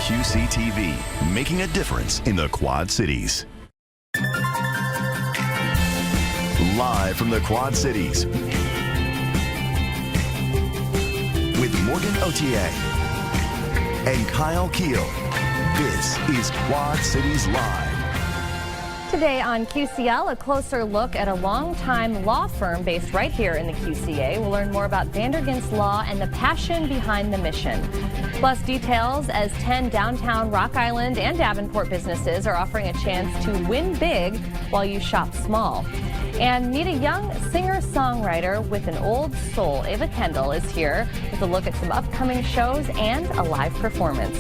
QCTV, making a difference in the Quad Cities. Live from the Quad Cities, with Morgan Otier and Kyle Keel, this is Quad Cities Live. Today on QCL, a closer look at a longtime law firm based right here in the QCA. We'll learn more about Vandergins Law and the passion behind the mission. Plus details as 10 downtown Rock Island and Davenport businesses are offering a chance to win big while you shop small. And meet a young singer-songwriter with an old soul. Ava Kendall is here with a look at some upcoming shows and a live performance.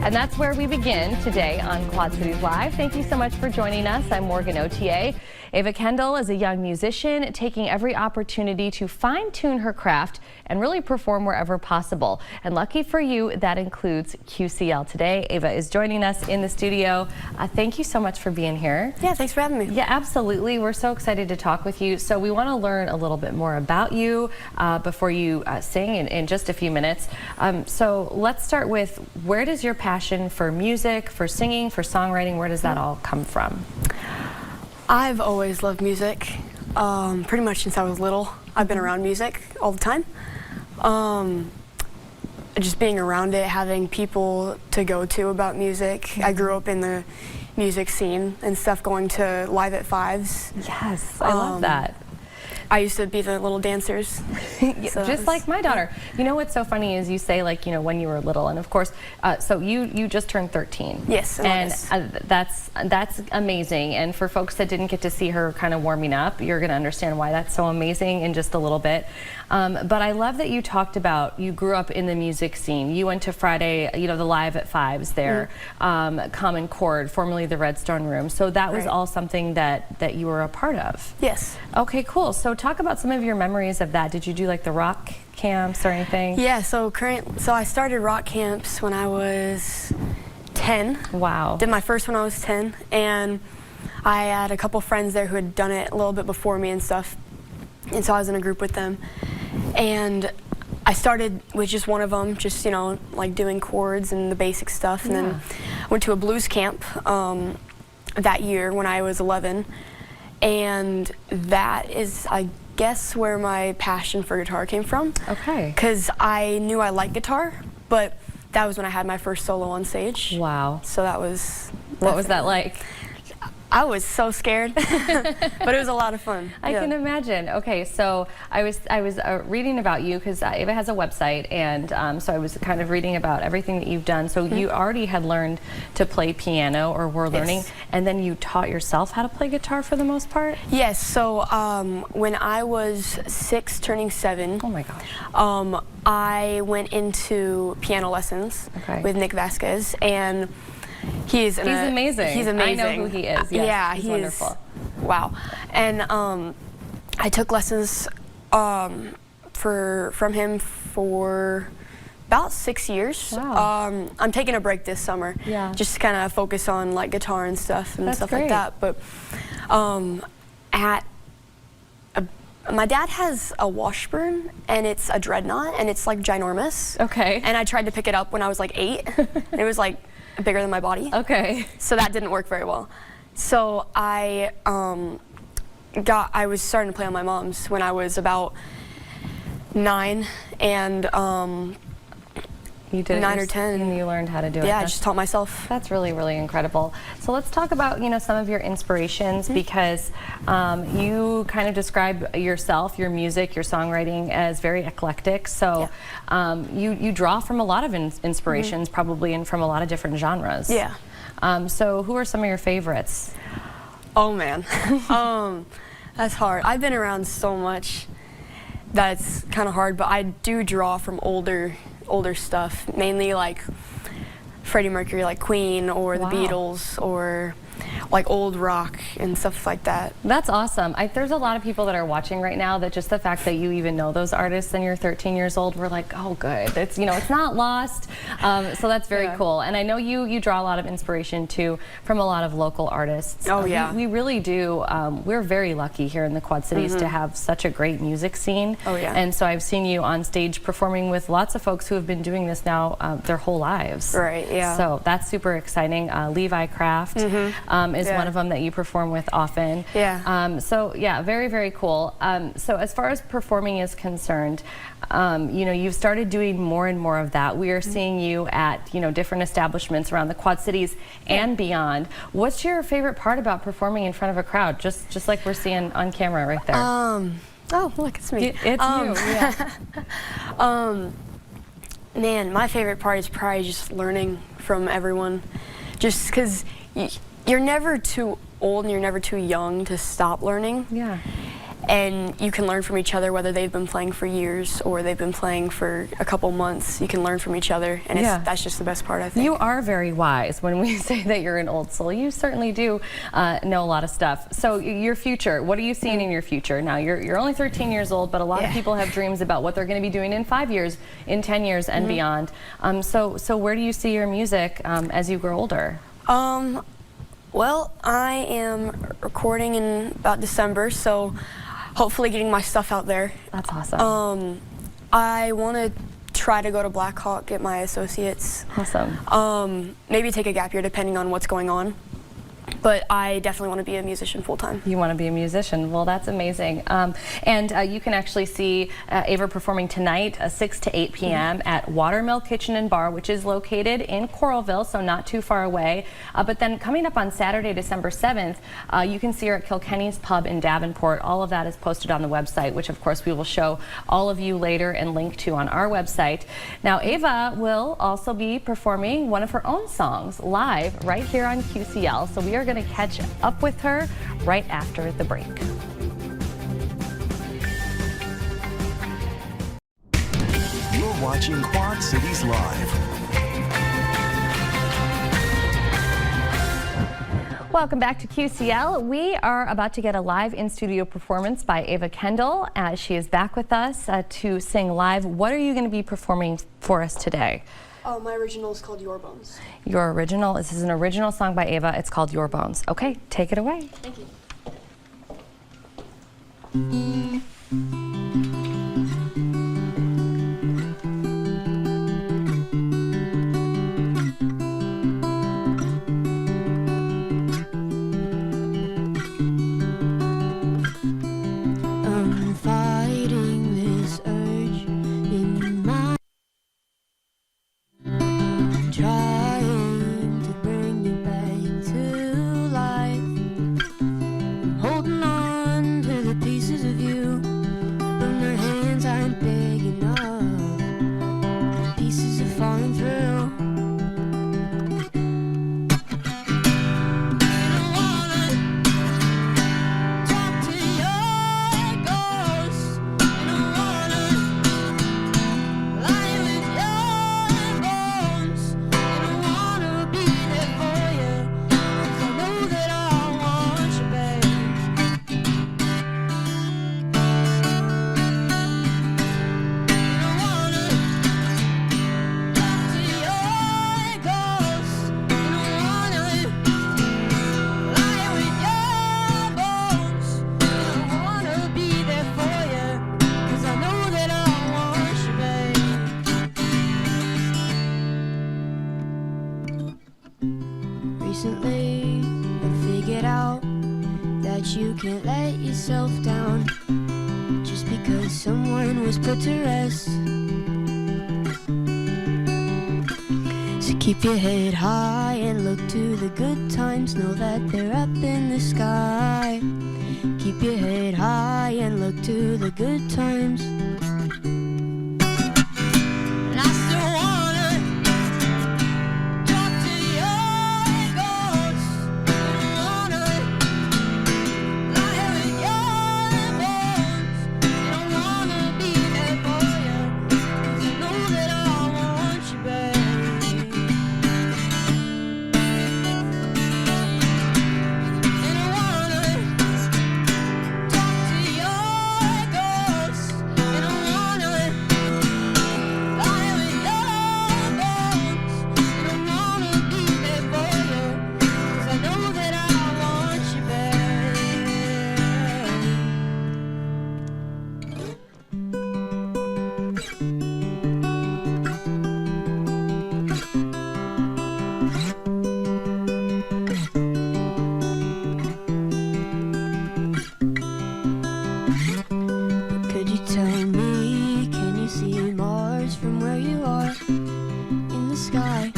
And that's where we begin today on Quad Cities Live. Thank you so much for joining us. I'm Morgan Otier. Ava Kendall is a young musician taking every opportunity to fine-tune her craft and really perform wherever possible. And lucky for you, that includes QCL today. Ava is joining us in the studio. Thank you so much for being here. Yeah, thanks for having me. Yeah, absolutely. We're so excited to talk with you. So we want to learn a little bit more about you before you sing in just a few minutes. So let's start with, where does your passion for music, for singing, for songwriting, where does that all come from? I've always loved music, pretty much since I was little. I've been around music all the time. Just being around it, having people to go to about music. I grew up in the music scene and stuff, going to Live at Fives. Yes, I love that. I used to be the little dancers. So just like my daughter. You know what's so funny is you say, like, you know, when you were little, and of course, so you just turned 13. Yes, and that's amazing. And for folks that didn't get to see her kind of warming up, you're going to understand why that's so amazing in just a little bit. But I love that you talked about, you grew up in the music scene. You went to Friday, you know, the Live at Fives there, Common Chord, formerly the Redstone Room. So that was all something that you were a part of. Yes. Okay, cool. So talk about some of your memories of that. Did you do like the rock camps or anything? Yeah, so I started rock camps when I was 10. Wow. Did my first when I was 10, and I had a couple friends there who had done it a little bit before me and stuff. And so I was in a group with them. And I started with just one of them, just, you know, like doing chords and the basic stuff. And then I went to a blues camp that year when I was 11. And that is, I guess, where my passion for guitar came from. Okay. Because I knew I liked guitar, but that was when I had my first solo on stage. Wow. So that was... What was that like? I was so scared, but it was a lot of fun. I can imagine. Okay, so I was reading about you because Ava has a website, and so I was kind of reading about everything that you've done. So you already had learned to play piano, or were learning, and then you taught yourself how to play guitar for the most part? Yes, so when I was 6 turning 7, oh my gosh, I went into piano lessons with Nick Vasquez, and he's amazing. He's amazing. I know who he is. Yes, yeah, he's wonderful. Wow. And I took lessons from him for about 6 years. Wow. I'm taking a break this summer. Yeah. Just to kind of focus on like guitar and stuff and stuff great. like that. But my dad has a Washburn, and it's a Dreadnought, and it's like ginormous. Okay. And I tried to pick it up when I was like 8. And it was like bigger than my body. Okay. So that didn't work very well. So I was starting to play on my mom's when I was about 9, and you did 9 or 10, and you learned how to do it. Yeah, I just taught myself. That's really, really incredible. So let's talk about, you know, some of your inspirations, because you kind of describe yourself, your music, your songwriting as very eclectic. So you draw from a lot of inspirations, probably, and from a lot of different genres. Yeah. So who are some of your favorites? Oh man, that's hard. I've been around so much that's kind of hard, but I do draw from older stuff, mainly like Freddie Mercury, like Queen, or the Beatles, or like old rock and stuff like that. That's awesome. There's a lot of people that are watching right now that just the fact that you even know those artists and you're 13 years old, we're like, oh, good. It's, you know, it's not lost. So that's very cool. And I know you draw a lot of inspiration too from a lot of local artists. Oh, yeah. We really do. We're very lucky here in the Quad Cities to have such a great music scene. Oh, yeah. And so I've seen you on stage performing with lots of folks who have been doing this now their whole lives. Right, yeah. So that's super exciting. Levi Craft is one of them that you perform with often. Yeah. So yeah, very, very cool. So as far as performing is concerned, you know, you've started doing more and more of that. We are seeing you at, you know, different establishments around the Quad Cities and beyond. What's your favorite part about performing in front of a crowd, just like we're seeing on camera right there? Oh, look, it's me. It's you, yeah. Man, my favorite part is probably just learning from everyone. Just because you're never too old and you're never too young to stop learning. Yeah. And you can learn from each other, whether they've been playing for years or they've been playing for a couple months. You can learn from each other, and that's just the best part, I think. You are very wise when we say that you're an old soul. You certainly do know a lot of stuff. So your future, what are you seeing in your future? Now, you're only 13 years old, but a lot of people have dreams about what they're going to be doing in 5 years, in 10 years, and beyond. So where do you see your music as you grow older? Well, I am recording in about December, so hopefully getting my stuff out there. That's awesome. I want to try to go to Blackhawk, get my associates. Awesome. Maybe take a gap year depending on what's going on. But I definitely want to be a musician full time. You want to be a musician? Well, that's amazing. And you can actually see Ava performing tonight, 6 to 8 p.m. at Watermill Kitchen and Bar, which is located in Coralville, so not too far away. But then coming up on Saturday, December 7th, you can see her at Kilkenny's Pub in Davenport. All of that is posted on the website, which of course we will show all of you later and link to on our website. Now, Ava will also be performing one of her own songs live right here on QCL. So we are going to catch up with her right after the break. You're watching Quad Cities Live. Welcome back to QCL. We are about to get a live in-studio performance by Ava Kendall. She is back with us to sing live. What are you going to be performing for us today? Oh, my original is called Your Bones. Your original? This is an original song by Ava. It's called Your Bones. Okay, take it away. Thank you. I'm fighting this urge in my trying to bring you back to life. I'm holding on to the pieces of you, but my hands aren't big enough. Pieces are falling through. Recently, I figured out that you can't let yourself down just because someone was put to rest. So keep your head high and look to the good times, know that they're up in the sky. Keep your head high and look to the good times. Could you tell me, can you see Mars from where you are in the sky?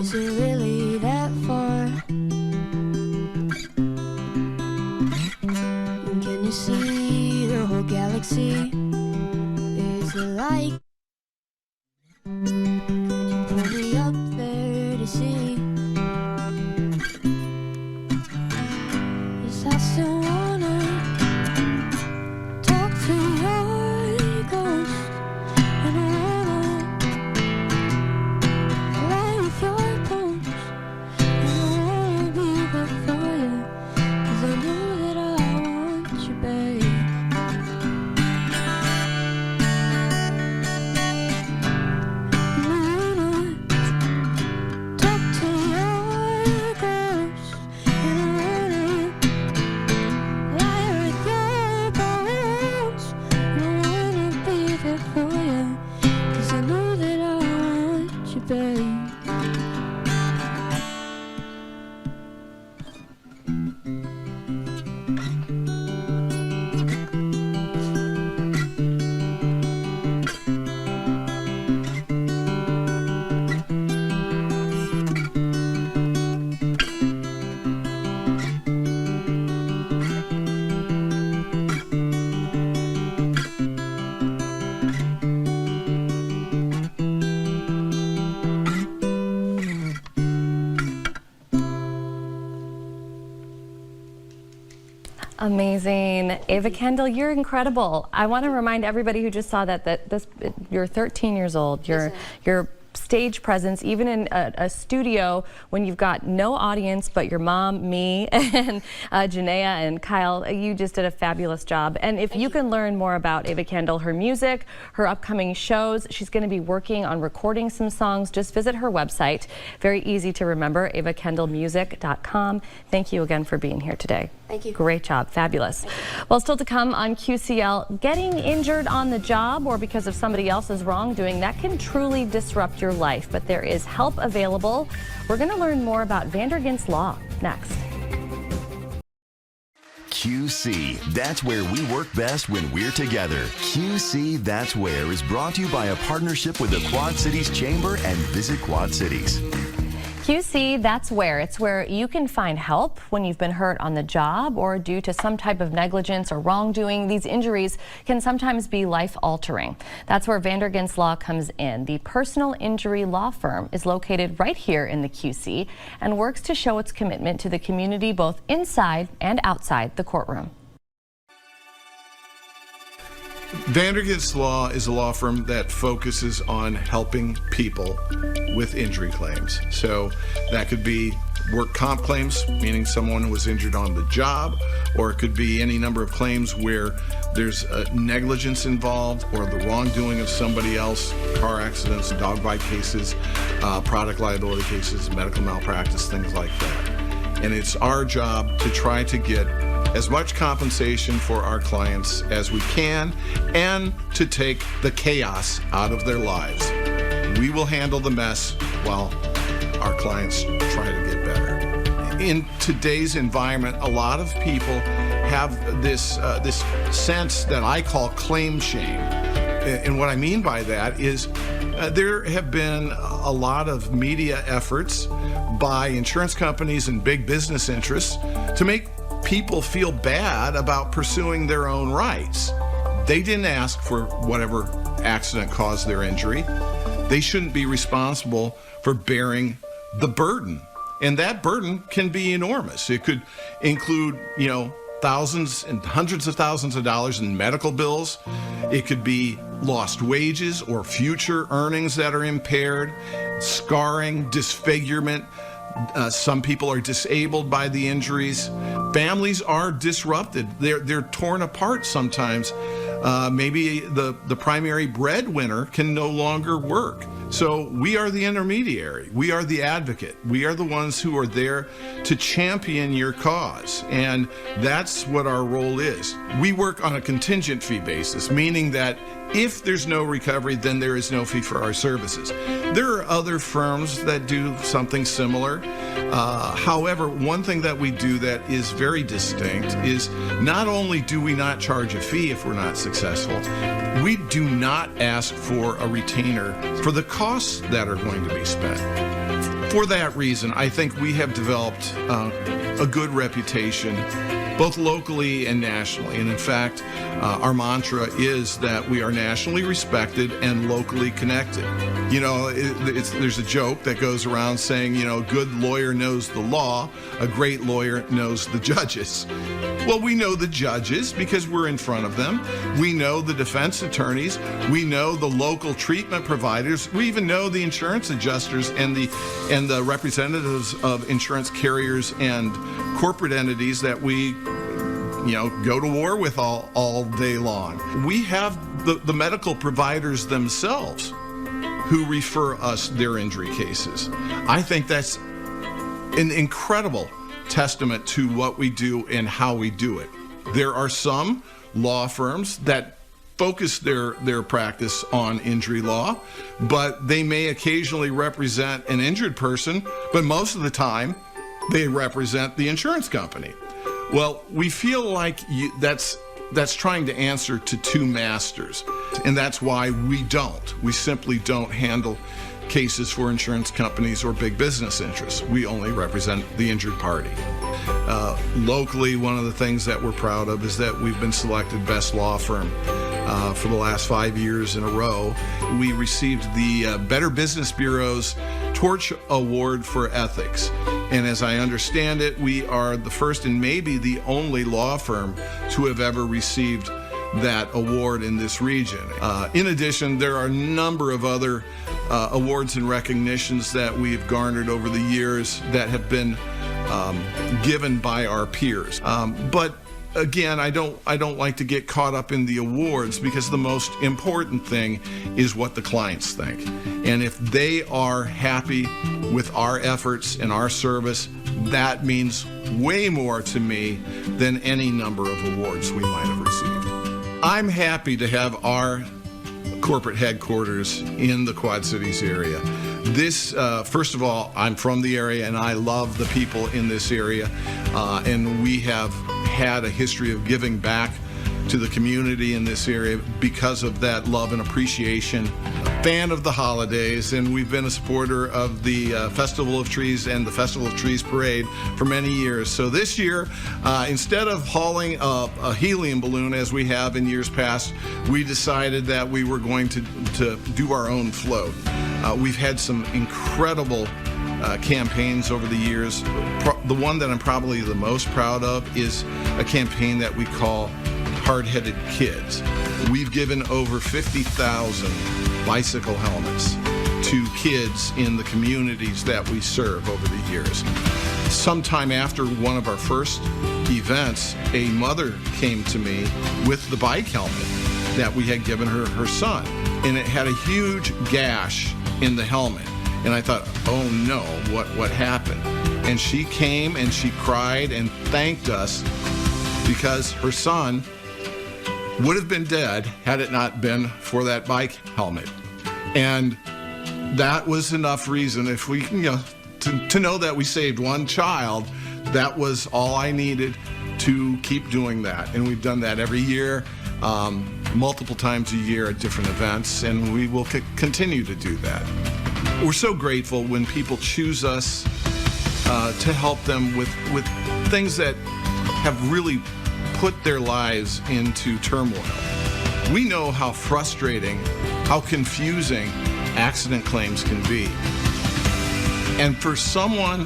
Is it really that far? And can you see the whole galaxy? Is it like? Could you pull me up there to see? 'Cause I still wanna talk to your ghost, and I wanna play with your bones, and I wanna be there for you, 'cause I know that I want you, babe. And I wanna talk to your ghost, and I wanna lie with your bones, and I wanna be there for you, 'cause I know that I want you, babe. Amazing. Ava Kendall, you're incredible. I want to remind everybody who just saw that you're 13 years old. Your stage presence, even in a studio when you've got no audience but your mom, me, and Janaea and Kyle, you just did a fabulous job. And if you can learn more about Ava Kendall, her music, her upcoming shows, she's going to be working on recording some songs. Just visit her website. Very easy to remember, avakendallmusic.com. Thank you again for being here today. Thank you. Great job. Fabulous. Well, still to come on QCL, getting injured on the job or because of somebody else's wrongdoing, that can truly disrupt your life, but there is help available. We're going to learn more about Vandergins Law next. QC, that's where we work best when we're together. QC, that's where is brought to you by a partnership with the Quad Cities Chamber and Visit Quad Cities. QC, that's where. It's where you can find help when you've been hurt on the job or due to some type of negligence or wrongdoing. These injuries can sometimes be life-altering. That's where Vandergins Law comes in. The personal injury law firm is located right here in the QC and works to show its commitment to the community both inside and outside the courtroom. Vandergins Law is a law firm that focuses on helping people with injury claims. So that could be work comp claims, meaning someone was injured on the job, or it could be any number of claims where there's negligence involved or the wrongdoing of somebody else, car accidents, dog bite cases, product liability cases, medical malpractice, things like that. And it's our job to try to get as much compensation for our clients as we can and to take the chaos out of their lives. We will handle the mess while our clients try to get better. In today's environment, a lot of people have this sense that I call claim shame. And what I mean by that is there have been a lot of media efforts by insurance companies and big business interests to make people feel bad about pursuing their own rights. They didn't ask for whatever accident caused their injury. They shouldn't be responsible for bearing the burden. And that burden can be enormous. It could include, thousands and hundreds of thousands of dollars in medical bills. It could be lost wages or future earnings that are impaired, scarring, disfigurement. Some people are disabled by the injuries. Families are disrupted. They're torn apart sometimes. Maybe the primary breadwinner can no longer work. So we are the intermediary. We are the advocate. We are the ones who are there to champion your cause. And that's what our role is. We work on a contingent fee basis, meaning that If there's no recovery, then there is no fee for our services. There are other firms that do something similar. However, one thing that we do that is very distinct is not only do we not charge a fee if we're not successful, we do not ask for a retainer for the costs that are going to be spent. For that reason, I think we have developed a good reputation both locally and nationally. And in fact, our mantra is that we are nationally respected and locally connected. You know, there's a joke that goes around saying, you know, a good lawyer knows the law, a great lawyer knows the judges. Well, we know the judges because we're in front of them. We know the defense attorneys. We know the local treatment providers. We even know the insurance adjusters and the representatives of insurance carriers and corporate entities that we, you know, go to war with all day long. We have the medical providers themselves who refer us their injury cases. I think that's an incredible testament to what we do and how we do it. There are some law firms that focus their practice on injury law, but they may occasionally represent an injured person, but most of the time they represent the insurance company. Well, we feel like that's trying to answer to two masters, and that's why we simply don't handle cases for insurance companies or big business interests. We only represent the injured party. Locally, one of the things that we're proud of is that we've been selected best law firm for the last 5 years in a row. We received the Better Business Bureau's Torch Award for Ethics. And as I understand it, we are the first and maybe the only law firm to have ever received that award in this region. In addition, there are a number of other awards and recognitions that we've garnered over the years that have been given by our peers. But again, I don't like to get caught up in the awards because the most important thing is what the clients think. And if they are happy with our efforts and our service, that means way more to me than any number of awards we might have received. I'm happy to have our corporate headquarters in the Quad Cities area. This, first of all, I'm from the area and I love the people in this area, and we have had a history of giving back to the community in this area because of that love and appreciation. Fan of the holidays, and we've been a supporter of the Festival of Trees and the Festival of Trees Parade for many years. So this year, instead of hauling a helium balloon as we have in years past, we decided that we were going to do our own float. We've had some incredible campaigns over the years. The one that I'm probably the most proud of is a campaign that we call Hard-Headed Kids. We've given over 50,000 bicycle helmets to kids in the communities that we serve over the years. Sometime after one of our first events, a mother came to me with the bike helmet that we had given her son, and it had a huge gash in the helmet. And I thought, oh no, what happened? And she came and she cried and thanked us because her son would have been dead had it not been for that bike helmet. And that was enough reason, if we, to know that we saved one child, that was all I needed to keep doing that. And we've done that every year, multiple times a year at different events, and we will continue to do that. We're so grateful when people choose us to help them with things that have really put their lives into turmoil. We know how frustrating, how confusing accident claims can be. And for someone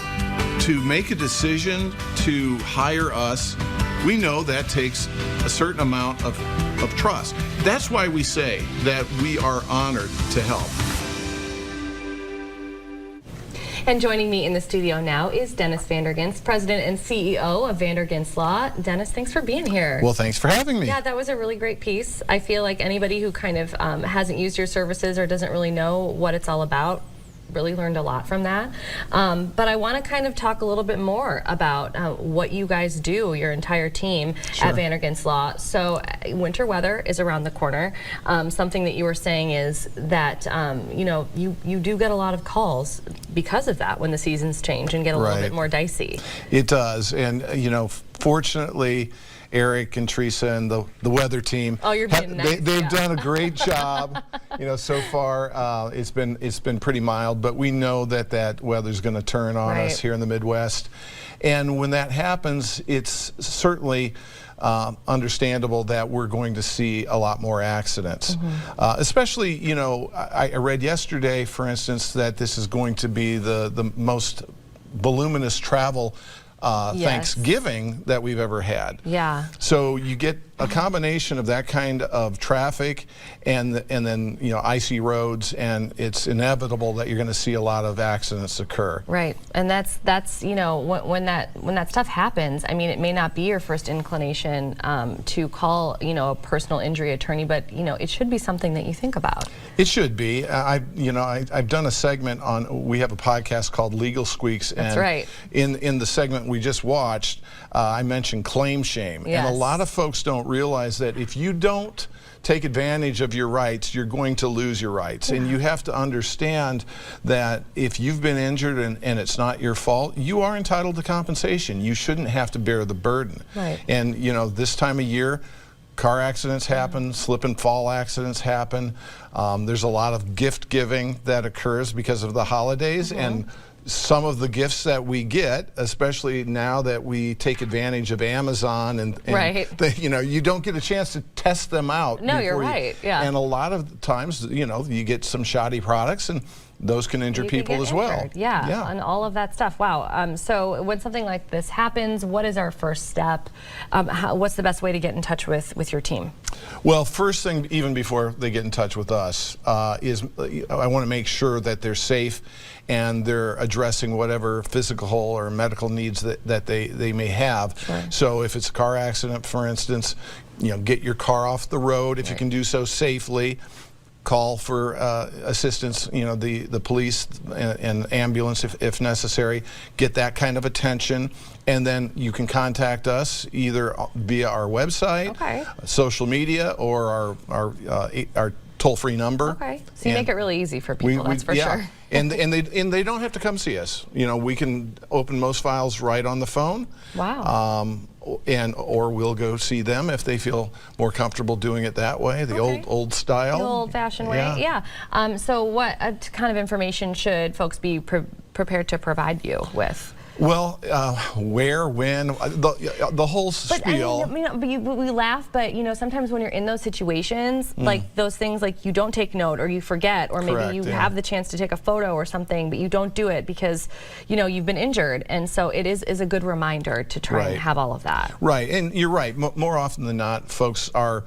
to make a decision to hire us, we know that takes a certain amount of trust. That's why we say that we are honored to help. And joining me in the studio now is Dennis Vanderginst, President and CEO of Vanderginst Law. Dennis, thanks for being here. Well, thanks for having me. Yeah, that was a really great piece. I feel like anybody who kind of hasn't used your services or doesn't really know what it's all about really learned a lot from that. But I want to kind of talk a little bit more about what you guys do, your entire team at Vandergans Law. So winter weather is around the corner. Something that you were saying is that you know, you do get a lot of calls because of that when the seasons change and get a little bit more dicey. It does, and you know, fortunately, Eric and Teresa and the weather team, oh, you're being nice. They've done a great job. You know, so far it's been pretty mild, but we know that weather's going to turn on us here in the Midwest, and when that happens, it's certainly understandable that we're going to see a lot more accidents. Especially, you know, I read yesterday, for instance, that this is going to be the most voluminous travel Thanksgiving that we've ever had. Yeah. So you get a combination of that kind of traffic and then, you know, icy roads, and it's inevitable that you're going to see a lot of accidents occur. Right, and that's you know, when that stuff happens, I mean, it may not be your first inclination to call, you know, a personal injury attorney, but you know, it should be something that you think about. It should be. I've done a segment on, we have a podcast called Legal Squeaks, and that's right. In the segment we just watched, I mentioned claim shame, and a lot of folks don't realize that if you don't take advantage of your rights, you're going to lose your rights. And you have to understand that if you've been injured and it's not your fault, you are entitled to compensation. You shouldn't have to bear the burden. Right. And you know, this time of year, car accidents happen, slip and fall accidents happen. There's a lot of gift giving that occurs because of the holidays, and some of the gifts that we get, especially now that we take advantage of Amazon and you know, you don't get a chance to test them out. No, you're right. Yeah. And a lot of times, you know, you get some shoddy products, and those can injure people as well. Yeah, and all of that stuff. Wow. So when something like this happens, what is our first step? What's the best way to get in touch with your team? Well, first thing, even before they get in touch with us, is I want to make sure that they're safe and they're addressing whatever physical or medical needs that they may have. So if it's a car accident, for instance, you know, get your car off the road if you can do so safely. Call for assistance, you know, the police and ambulance if necessary. Get that kind of attention, and then you can contact us either via our website, social media, or our toll-free number. Okay, so you make it really easy for people. That's for sure. And they don't have to come see us. You know, we can open most files right on the phone. Wow. Or we'll go see them if they feel more comfortable doing it that way, the old style. The old-fashioned way, yeah. So what kind of information should folks be prepared to provide you with? Well, where, when, the whole spiel. But we laugh, but you know, sometimes when you're in those situations, like those things, like you don't take note or you forget, or maybe you have the chance to take a photo or something, but you don't do it because you know you've been injured, and so it is a good reminder to try and have all of that. Right, and you're right. More often than not, folks are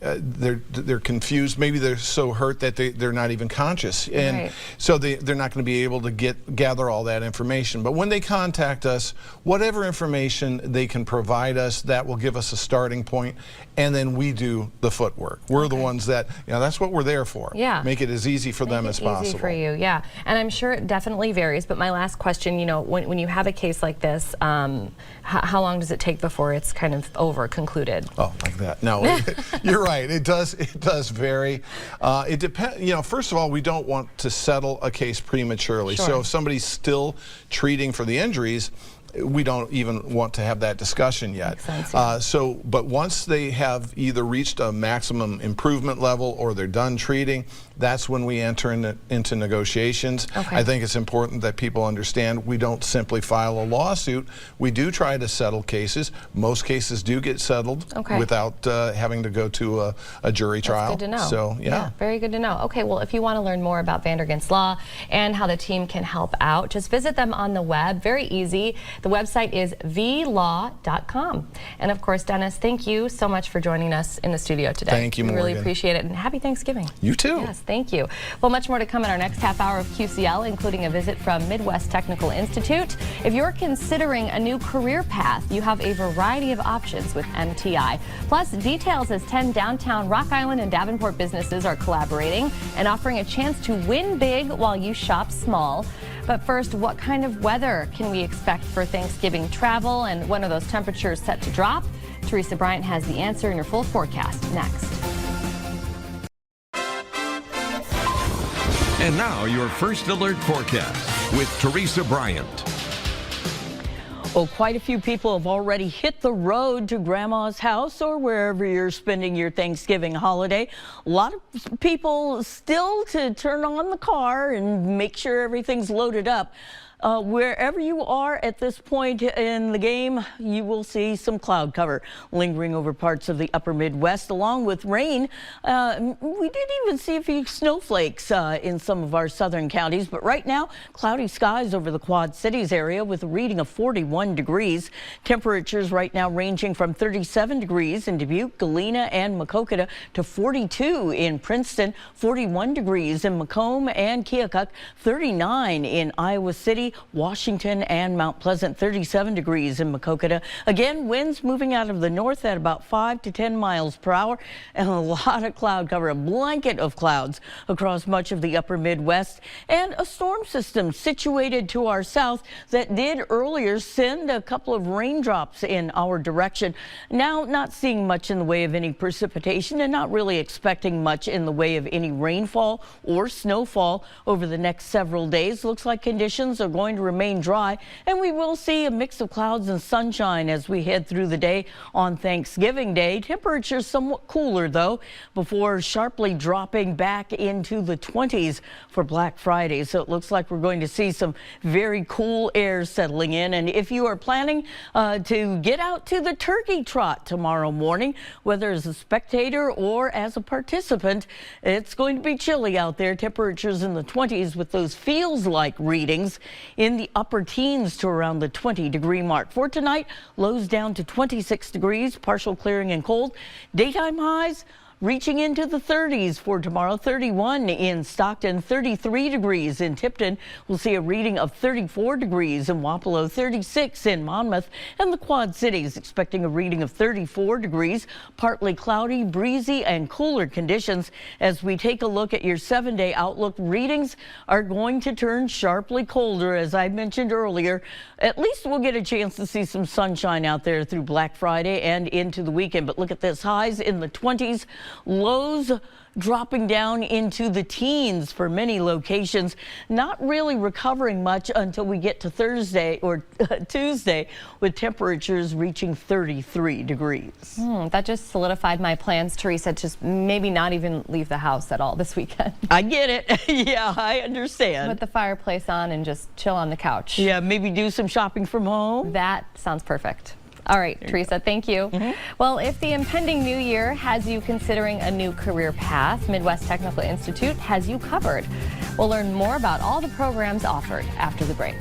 they're confused. Maybe they're so hurt that they're not even conscious, and so they're not going to be able to gather all that information. But when they contact us, whatever information they can provide us, that will give us a starting point, and then we do the footwork. We're the ones that, you know, that's what we're there for. Yeah. Make it as easy for them as possible. Easy for you, yeah. And I'm sure it definitely varies, but my last question, you know, when you have a case like this, how long does it take before it's kind of concluded? Oh, like that. No, you're right. It does vary. It depends, you know, first of all, we don't want to settle a case prematurely. So if somebody's still treating for the injuries, we don't even want to have that discussion yet. Makes sense, but once they have either reached a maximum improvement level or they're done treating, that's when we enter into negotiations. I think it's important that people understand we don't simply file a lawsuit. We do try to settle cases. Most cases do get settled without having to go to a jury trial. That's good to know. So, yeah, very good to know. Okay, well, if you want to learn more about Vandergans Law and how the team can help out, just visit them on the web. Very easy. The website is vlaw.com. And of course, Dennis, thank you so much for joining us in the studio today. Thank you, Morgan. We really appreciate it, and happy Thanksgiving. You too. Yes. Thank you. Well, much more to come in our next half hour of QCL, including a visit from Midwest Technical Institute. If you're considering a new career path, you have a variety of options with MTI. Plus, details as 10 downtown Rock Island and Davenport businesses are collaborating and offering a chance to win big while you shop small. But first, what kind of weather can we expect for Thanksgiving travel, and when are those temperatures set to drop? Teresa Bryant has the answer in your full forecast next. And now your first alert forecast with Teresa Bryant. Well, quite a few people have already hit the road to Grandma's house or wherever you're spending your Thanksgiving holiday. A lot of people still to turn on the car and make sure everything's loaded up. Wherever you are at this point in the game, you will see some cloud cover lingering over parts of the upper Midwest, along with rain. We did even see a few snowflakes in some of our southern counties, but right now, cloudy skies over the Quad Cities area with a reading of 41 degrees. Temperatures right now ranging from 37 degrees in Dubuque, Galena, and Maquoketa to 42 in Princeton, 41 degrees in Macomb and Keokuk, 39 in Iowa City, Washington, and Mount Pleasant, 37 degrees in Maquoketa. Again, winds moving out of the north at about 5 to 10 miles per hour, and a lot of cloud cover, a blanket of clouds across much of the upper Midwest, and a storm system situated to our south that did earlier send a couple of raindrops in our direction. Now, not seeing much in the way of any precipitation and not really expecting much in the way of any rainfall or snowfall over the next several days. Looks like conditions are going to remain dry, and we will see a mix of clouds and sunshine as we head through the day on Thanksgiving Day. Temperatures somewhat cooler, though, before sharply dropping back into the 20s for Black Friday. So it looks like we're going to see some very cool air settling in. And if you are planning to get out to the turkey trot tomorrow morning, whether as a spectator or as a participant, it's going to be chilly out there. Temperatures in the 20s with those feels-like readings in the upper teens to around the 20-degree mark. For tonight, lows down to 26 degrees, partial clearing and cold. Daytime highs reaching into the 30s for tomorrow. 31 in Stockton, 33 degrees in Tipton. We'll see a reading of 34 degrees in Wapello, 36 in Monmouth, and the Quad Cities expecting a reading of 34 degrees. Partly cloudy, breezy, and cooler conditions. As we take a look at your 7-day outlook, readings are going to turn sharply colder, as I mentioned earlier. At least we'll get a chance to see some sunshine out there through Black Friday and into the weekend. But look at this, highs in the 20s. Lows dropping down into the teens for many locations, not really recovering much until we get to Thursday or Tuesday, with temperatures reaching 33 degrees. That just solidified my plans, Teresa, to maybe not even leave the house at all this weekend. I get it. Yeah, I understand. Put the fireplace on and just chill on the couch. Yeah, maybe do some shopping from home. That sounds perfect. All right, Teresa, thank you. Well, if the impending new year has you considering a new career path, Midwest Technical Institute has you covered. We'll learn more about all the programs offered after the break.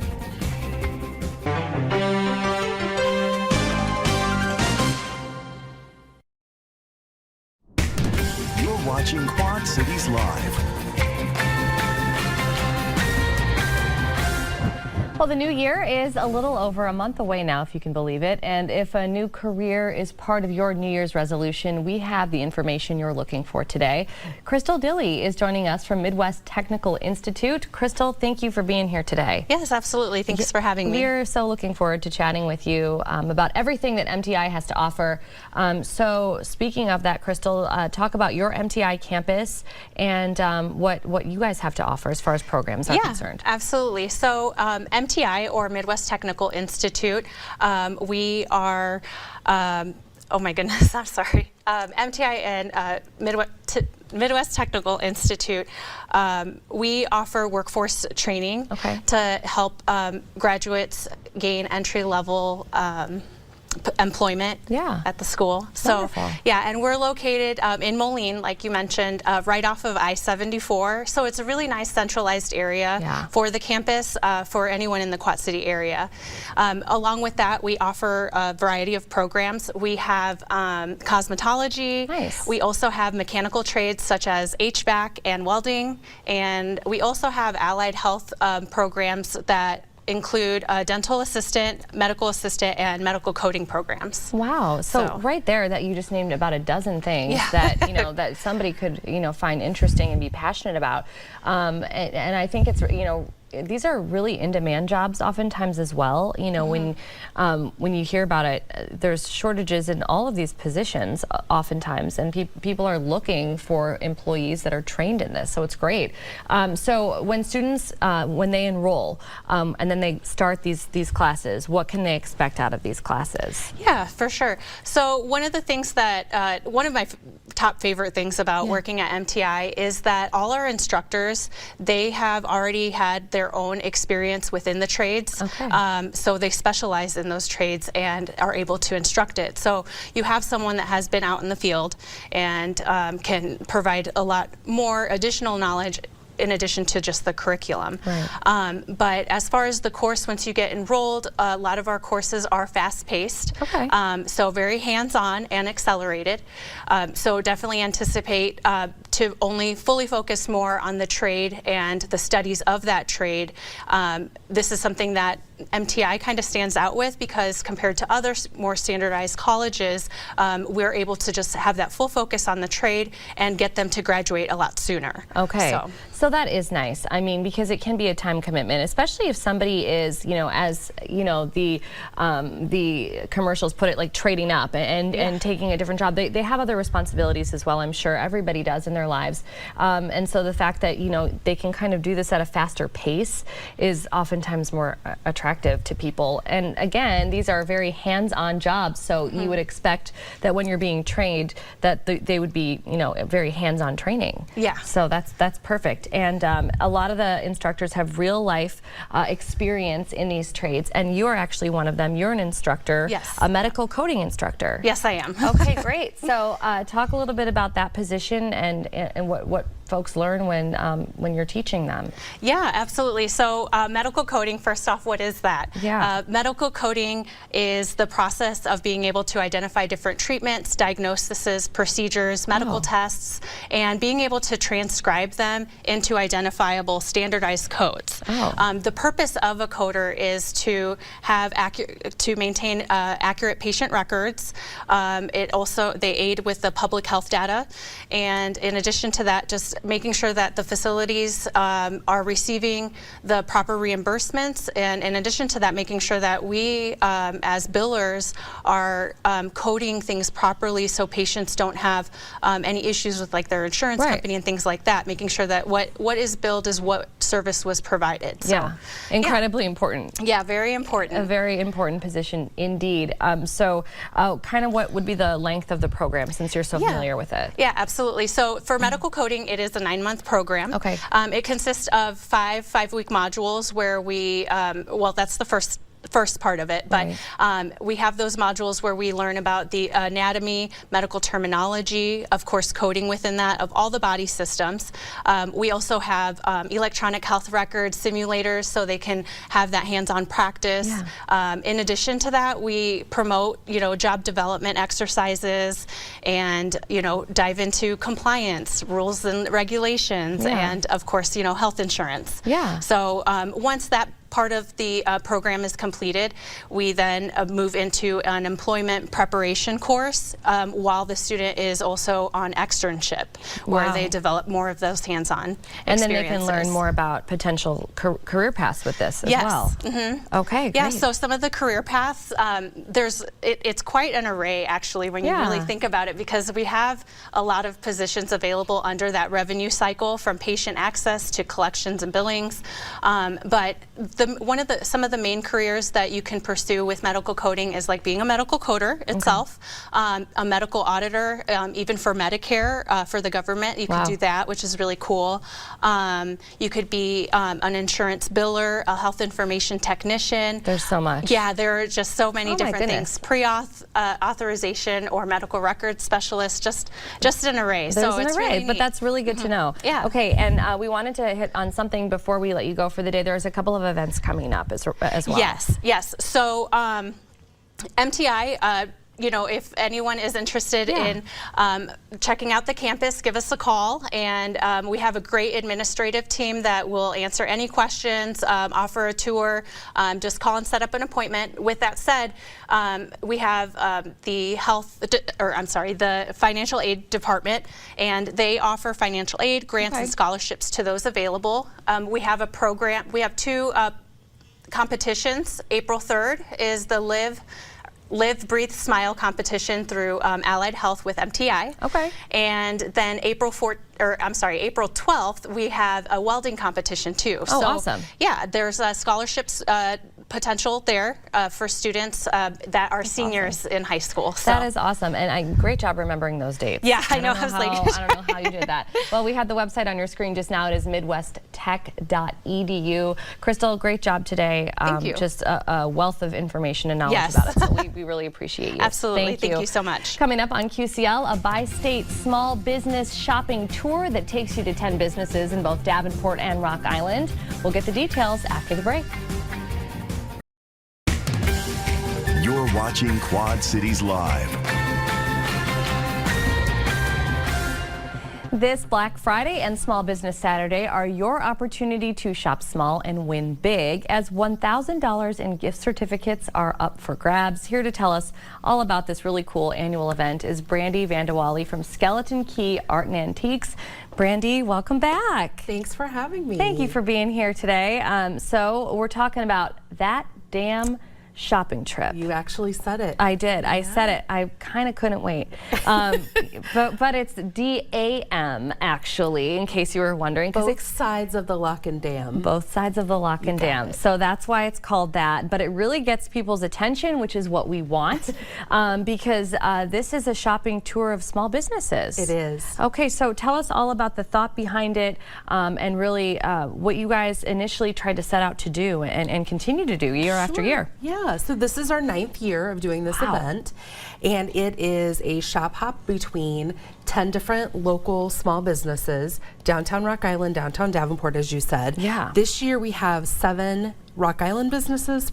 You're watching Quad Cities Live. Well, the new year is a little over a month away now, if you can believe it. And if a new career is part of your New Year's resolution, we have the information you're looking for today. Crystal Dilley is joining us from Midwest Technical Institute. Crystal, thank you for being here today. Yes, absolutely. Thanks for having me. We're so looking forward to chatting with you about everything that MTI has to offer. So speaking of that, Crystal, talk about your MTI campus and what you guys have to offer as far as programs are concerned. Absolutely. So MTI, or Midwest Technical Institute, we are, oh my goodness, I'm sorry, MTI and Midwest Technical Institute, we offer workforce training to help graduates gain entry-level employment at the school. So Wonderful. yeah, and we're located in Moline, like you mentioned, right off of I-74. So it's a really nice centralized area for the campus for anyone in the Quad City area. Along with that, we offer a variety of programs. We have cosmetology. Nice. We also have mechanical trades such as HVAC and welding, and we also have allied health programs that include dental assistant, medical assistant, and medical coding programs. Wow. So right there, that you just named about a dozen things that that somebody could find interesting and be passionate about. And I think it's these are really in-demand jobs oftentimes as well. When you hear about it, there's shortages in all of these positions oftentimes, and people are looking for employees that are trained in this. So it's great. So when students, when they enroll and then they start these classes, what can they expect out of these classes? Yeah, for sure. So one of the things that, one of my top favorite things about working at MTI is that all our instructors, they have already had their own experience within the trades. So they specialize in those trades and are able to instruct it. So you have someone that has been out in the field and can provide a lot more additional knowledge in addition to just the curriculum. But as far as the course, once you get enrolled, a lot of our courses are fast-paced, so very hands-on and accelerated. So definitely anticipate to only fully focus more on the trade and the studies of that trade. This is something that MTI kind of stands out with, because compared to other more standardized colleges, we're able to just have that full focus on the trade and get them to graduate a lot sooner. So that is nice. I mean, because it can be a time commitment, especially if somebody is, as the commercials put it, like trading up and taking a different job. They have other responsibilities as well, I'm sure. Everybody does in their lives. And so the fact that, they can kind of do this at a faster pace is oftentimes more attractive to people. And again, these are very hands-on jobs, so you would expect that when you're being trained that they would be, very hands-on training. So that's perfect. And a lot of the instructors have real-life experience in these trades, and you are actually one of them. You're an instructor, a medical coding instructor. Yes, I am. Okay, great. So talk a little bit about that position and what folks learn when you're teaching them. Yeah, absolutely. So medical coding, first off, what is that? Medical coding is the process of being able to identify different treatments, diagnoses, procedures, medical tests, and being able to transcribe them into identifiable standardized codes. The purpose of a coder is to have maintain accurate patient records. They aid with the public health data, and in addition to that, just making sure that the facilities are receiving the proper reimbursements, and in addition to that, making sure that we as billers are coding things properly so patients don't have any issues with like their insurance company and things like that, making sure that what is billed is what service was provided. So, incredibly important. Yeah, very important. A very important position indeed. So kind of what would be the length of the program, since you're so familiar with it? Yeah, absolutely. So for medical coding, it is a 9-month program. It consists of five-week modules where we, well, that's the first part of it, but we have those modules where we learn about the anatomy, medical terminology, of course coding within that, of all the body systems. We also have electronic health record simulators so they can have that hands-on practice. In addition to that, we promote job development exercises and dive into compliance rules and regulations, and of course health insurance. So once that part of the program is completed, we then move into an employment preparation course while the student is also on externship, where they develop more of those hands-on experiences. And then they can learn more about potential career paths with this as well. Okay, great. So some of the career paths, it's quite an array actually when you really think about it, because we have a lot of positions available under that revenue cycle, from patient access to collections and billings. But some of the main careers that you can pursue with medical coding is like being a medical coder itself, a medical auditor, even for Medicare, for the government, you could do that, which is really cool. You could be an insurance biller, a health information technician. There's so much. Yeah, there are just so many different goodness. things. Pre-auth, authorization, or medical records specialist, just an array. There's so an it's array, really but neat. that's really good to know. Yeah. Okay, and we wanted to hit on something before we let you go for the day. There's a couple of events coming up as well. Yes. So MTI, you know, if anyone is interested in checking out the campus, give us a call. And we have a great administrative team that will answer any questions, offer a tour. Just call and set up an appointment. With that said, we have the the financial aid department, and they offer financial aid, grants, and scholarships to those available. We have a program. We have two competitions. April 3rd is the Live, Breathe, Smile competition through Allied Health with MTI. Okay. And then April 12th, we have a welding competition too. Oh, awesome. Yeah, there's scholarships potential there for students that are seniors in high school. So. That is awesome, and great job remembering those dates. Yeah, I don't know. I don't know how you did that. Well, we had the website on your screen just now. It is midwesttech.edu. Crystal, great job today. Thank you. Just a wealth of information and knowledge about it. So we really appreciate you. Absolutely. Thank you so much. Coming up on QCL, a bi-state small business shopping tour that takes you to 10 businesses in both Davenport and Rock Island. We'll get the details after the break. You're watching Quad Cities Live. This Black Friday and Small Business Saturday are your opportunity to shop small and win big, as $1,000 in gift certificates are up for grabs. Here to tell us all about this really cool annual event is Brandy Vandewally from Skeleton Key Art and Antiques. Brandy, welcome back. Thanks for having me. Thank you for being here today. So we're talking about that damn shopping trip. You actually said it. I did. I said it. I kind of couldn't wait. But it's DAM, actually, in case you were wondering. Both sides of the lock and dam. Both sides of the lock and dam. So that's why it's called that. But it really gets people's attention, which is what we want, because this is a shopping tour of small businesses. It is. Okay, so tell us all about the thought behind it, and really what you guys initially tried to set out to do and continue to do year after year. Yeah, so this is our 9th year of doing this event, and it is a shop hop between 10 different local small businesses, downtown Rock Island, downtown Davenport, as you said. Yeah. This year we have 7 Rock Island businesses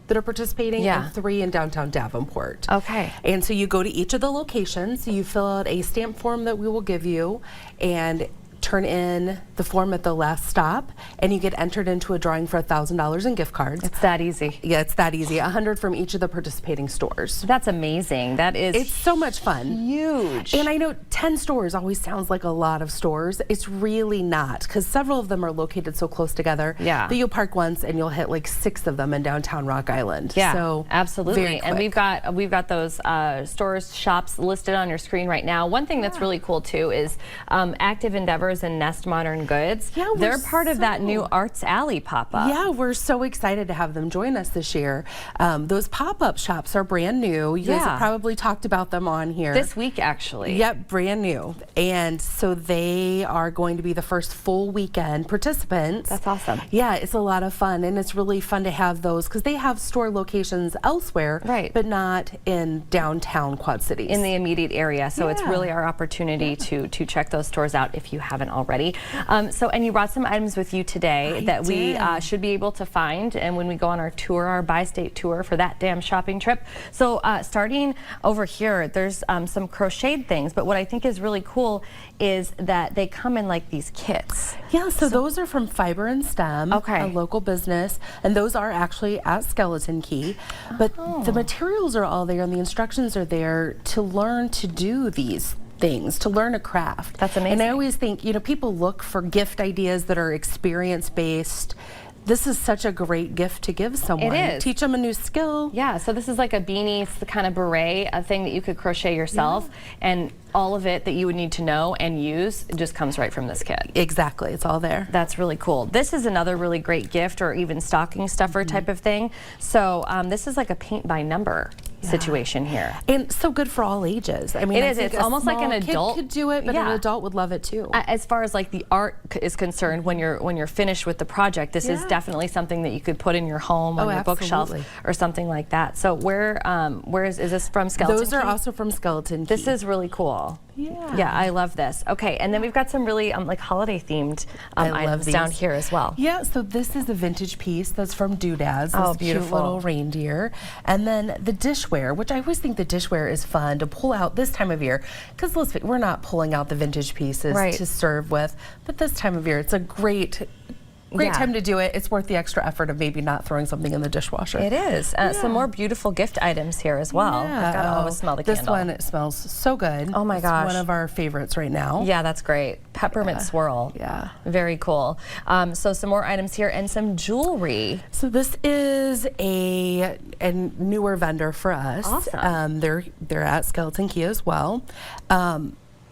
that are participating and 3 in downtown Davenport. Okay. And so you go to each of the locations, you fill out a stamp form that we will give you, and turn in the form at the last stop, and you get entered into a drawing for $1,000 in gift cards. It's that easy. Yeah, it's that easy. 100 from each of the participating stores. That's amazing. That is It's so much fun. huge. And I know 10 stores always sounds like a lot of stores. It's really not, because several of them are located so close together that you'll park once and you'll hit like 6 of them in downtown Rock Island. Yeah, so absolutely. very And we've got those stores, shops listed on your screen right now. One thing that's really cool too is Active Endeavors and Nest Modern Goods. Yeah, they're part of that new Arts Alley pop-up. Yeah, we're so excited to have them join us this year. Those pop-up shops are brand new. You guys have probably talked about them on here. This week, actually. Yep, brand new. And so they are going to be the first full weekend participants. That's awesome. Yeah, it's a lot of fun, and it's really fun to have those because they have store locations elsewhere, but not in downtown Quad Cities. In the immediate area. So it's really our opportunity to check those stores out if you haven't already. And you brought some items with you today that we should be able to find, and when we go on our tour, our bi-state tour for that damn shopping trip. So starting over here, there's some crocheted things, but what I think is really cool is that they come in like these kits. Yeah, so those are from Fiber and Stem, a local business, and those are actually at Skeleton Key. But the materials are all there and the instructions are there to learn to do these things, to learn a craft. That's amazing. And I always think, you know, people look for gift ideas that are experience-based, this is such a great gift to give someone. It is. Teach them a new skill. Yeah, so this is like a beanie, it's the kind of beret, a thing that you could crochet yourself, and all of it that you would need to know and use just comes right from this kit. Exactly, it's all there. That's really cool. This is another really great gift, or even stocking stuffer type of thing. So this is like a paint by number situation here. And so good for all ages. I mean, it I is. think It's almost like an small kid adult could do it, but an adult would love it too. As far as like the art is concerned, when you're finished with the project, this is definitely something that you could put in your home on your bookshelf or something like that. So where is this from? Skeleton Those are Key? also from Skeleton Key. This is really cool. Yeah. Yeah, I love this. Okay, and then we've got some really like holiday themed items down here as well. Yeah, so this is a vintage piece that's from Doodads. Oh, this beautiful. cute little reindeer. And then the dishware, which I always think the dishware is fun to pull out this time of year, because we're not pulling out the vintage pieces to serve with, but this time of year it's a great time to do it. It's worth the extra effort of maybe not throwing something in the dishwasher. It is. Some more beautiful gift items here as well. I've got to always smell the candle. This one, it smells so good. Oh my gosh. It's one of our favorites right now. Yeah, that's great. Peppermint swirl. Yeah. Very cool. So some more items here and some jewelry. So this is a newer vendor for us. Awesome. They're at Skeleton Key as well.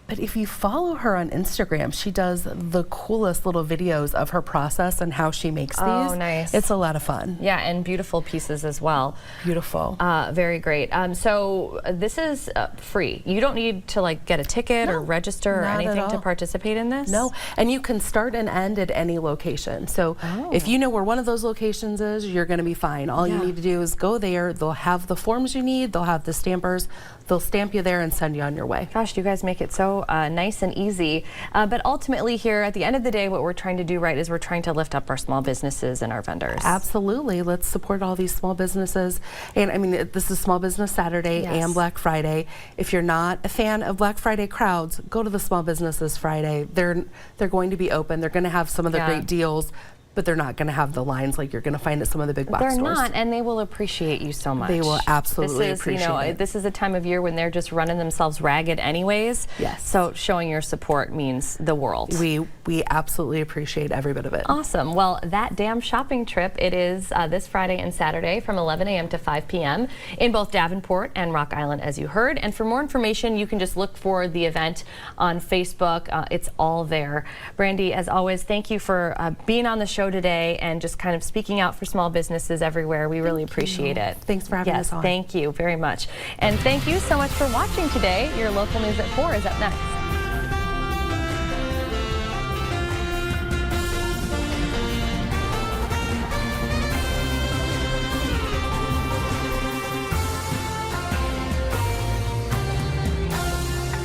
But if you follow her on Instagram, she does the coolest little videos of her process and how she makes these. Oh, nice. It's a lot of fun. Yeah, and beautiful pieces as well. Beautiful. Very great. So this is free. You don't need to like get a ticket or register or anything to participate in this? No, and you can start and end at any location. So if you know where one of those locations is, you're going to be fine. All you need to do is go there. They'll have the forms you need. They'll have the stampers. They'll stamp you there and send you on your way. Gosh, you guys make it so nice and easy. But ultimately here, at the end of the day, what we're trying to do is we're trying to lift up our small businesses and our vendors. Absolutely. Let's support all these small businesses. And I mean, this is Small Business Saturday and Black Friday. If you're not a fan of Black Friday crowds, go to the Small Businesses Friday. They're going to be open. They're going to have some of the great deals, but they're not going to have the lines like you're going to find at some of the big box stores. They're not, and they will appreciate you so much. They will absolutely appreciate it. This is a time of year when they're just running themselves ragged anyways. Yes. So showing your support means the world. We absolutely appreciate every bit of it. Awesome. Well, that damn shopping trip, it is this Friday and Saturday from 11 a.m. to 5 p.m. in both Davenport and Rock Island, as you heard. And for more information, you can just look for the event on Facebook. It's all there. Brandy, as always, thank you for being on the show today and just kind of speaking out for small businesses everywhere. We really appreciate it. Thanks for having us on. Thank you very much. And thank you so much for watching today. Your local news at 4 is up next.